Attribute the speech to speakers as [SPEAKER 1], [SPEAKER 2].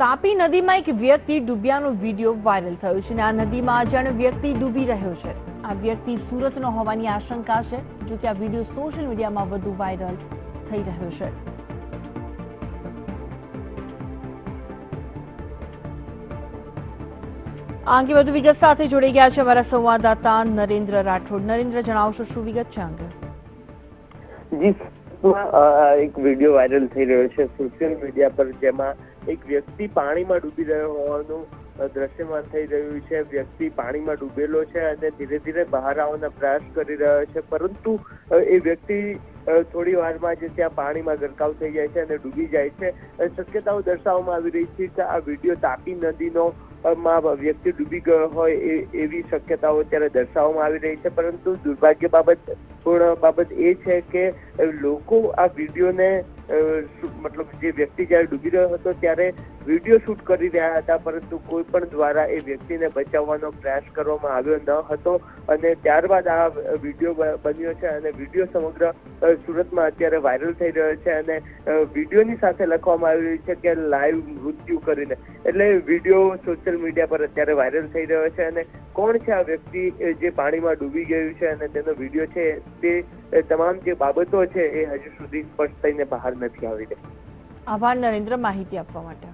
[SPEAKER 1] તાપી નદીમાં એક વ્યક્તિ ડૂબ્યાનો વિડીયો વાયરલ થયો છે અને આ નદીમાં અજાણ્યો વ્યક્તિ ડૂબી રહ્યો છે. આ વ્યક્તિ સુરતનો હોવાની આશંકા છે. જો કે આ વિડીયો સોશિયલ મીડિયામાં વધુ વાયરલ થઈ રહ્યો છે. આ અંગે વધુ વિગત સાથે જોડાઈ ગયા છે અમારા સંવાદદાતા નરેન્દ્ર રાઠોડ. નરેન્દ્ર, જણાવશો શું વિગત છે અંગે?
[SPEAKER 2] જી, એક વિડીયો વાયરલ થઈ રહ્યો છે સોશિયલ મીડિયા પર, જેમાં એક વ્યક્તિ પાણીમાં ડૂબી રહ્યો હોવાનું દ્રશ્યમાન થઈ રહ્યું છે. વ્યક્તિ પાણીમાં ડૂબેલો છે અને ધીરે ધીરે બહાર આવવાનો પ્રયાસ કરી રહ્યો છે, પરંતુ એ વ્યક્તિ થોડી વારમાં જ ત્યાં પાણીમાં ગરકાવ થઈ જાય છે અને ડૂબી જાય છે. શક્યતાઓ દર્શાવવામાં આવી રહી છે કે આ વિડીયો તાપી નદીનો વ્યક્તિ ડૂબી ગયો હોય એવી શક્યતાઓ અત્યારે દર્શાવવામાં આવી રહી છે. પરંતુ દુર્ભાગ્ય બાબત એ છે કે લોકો આ વિડીયોને મતલબ જે વ્યક્તિ જયારે ડૂબી રહ્યો હતો ત્યારે વિડીયો શૂટ કરી રહ્યા હતા, પરંતુ કોઈ પણ દ્વારા એ વ્યક્તિને બચાવવાનો પ્રયાસ કરવામાં આવ્યો ન હતો અને ત્યારબાદ આ વિડીયો બન્યો છે અને વિડીયો સમગ્ર સુરતમાં અત્યારે વાયરલ થઈ રહ્યો છે અને વિડીયોની સાથે લખવામાં આવી રહ્યું છે કે લાઈવ મૃત્યુ કરીને. એટલે વિડીયો સોશિયલ મીડિયા પર અત્યારે વાયરલ થઈ રહ્યો છે અને કોણ છે આ વ્યક્તિ જે પાણીમાં ડૂબી ગયું છે અને તેનો વિડીયો છે તે તમામ જે બાબતો છે એ હજુ સુધી સ્પષ્ટ થઈને બહાર નથી આવી રહી.
[SPEAKER 1] આભાર નરેન્દ્ર, માહિતી આપવા માટે.